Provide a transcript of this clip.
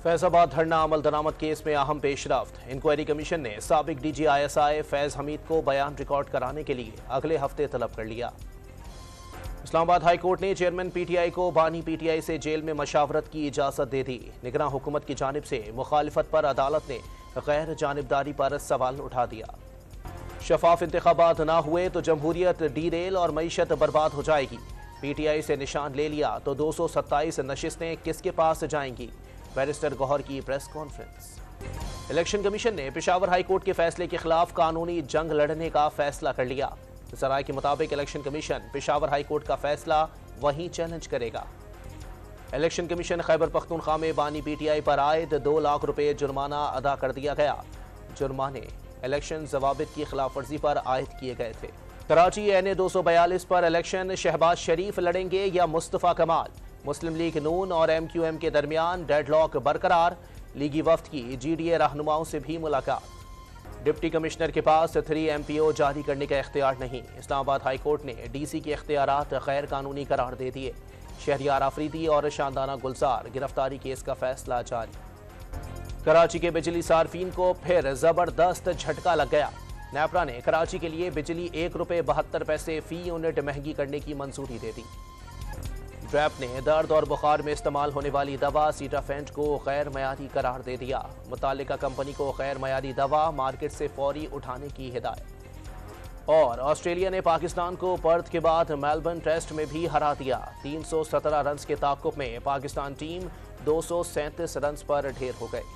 फैजाबाद धरना अमल दरामद केस में अहम पेशरफ्त। इंक्वायरी कमीशन ने साबिक डीजी ISI फैज हमीद को बयान रिकॉर्ड कराने के लिए अगले हफ्ते तलब कर लिया। इस्लामाबाद हाई कोर्ट ने चेयरमैन PTI को बानी PTI से जेल में मशावरत की इजाज़त दे दी। निगरान हुकूमत की जानिब से मुखालिफत पर अदालत ने गैर जानिबदारी पर सवाल उठा दिया। शफाफ इंतखाबात ना हुए तो जमहूरियत डीरेल और मईशत बर्बाद हो जाएगी। PTI से निशान ले लिया तो 227 नशिस्तें किसके पास जाएंगी? बैरिस्टर गौहर की प्रेस कॉन्फ्रेंस। इलेक्शन कमीशन ने पेशावर हाई कोर्ट के फैसले के खिलाफ कानूनी जंग लड़ने का फैसला कर लिया। सराय के मुताबिक election commission Peshawar high court का फैसला वहीं चैलेंज करेगा। इलेक्शन कमीशन खैबर पख्तूनख्वा में बानी PTI पर आयद 2 लाख रुपए जुर्माना अदा कर दिया गया। जुर्माने इलेक्शन जवाबित की खिलाफ वर्जी पर आयद किए गए थे। कराची NA 242 पर इलेक्शन शहबाज शरीफ लड़ेंगे या मुस्तफ़ा कमाल? मुस्लिम लीग नून और MQM के दरमियान डेडलॉक बरकरार। लीगी वफ्द की GDA रहनुमाओं से भी मुलाकात। डिप्टी कमिश्नर के पास 3 MPO जारी करने का इख्तियार नहीं। इस्लामाबाद हाई कोर्ट ने DC के इख्तियारात गैर कानूनी करार दे दिए। शहरियार आफरीदी और शानदाना गुलजार गिरफ्तारी केस का फैसला जारी। कराची के बिजली सार्फिन को फिर जबरदस्त झटका लग गया। नेपरा ने कराची के लिए बिजली ₹1.72 फी यूनिट महंगी करने की मंजूरी दे दी। ड्रैप ने दर्द और बुखार में इस्तेमाल होने वाली दवा सीटाफेंट को गैर मयारी करार दे दिया। मुतालिका कंपनी को गैर मयारी दवा मार्केट से फौरी उठाने की हिदायत। और ऑस्ट्रेलिया ने पाकिस्तान को पर्थ के बाद मेलबर्न टेस्ट में भी हरा दिया। 317 रन्स के ताक़ुब में पाकिस्तान टीम 237 रन्स पर ढेर हो गई।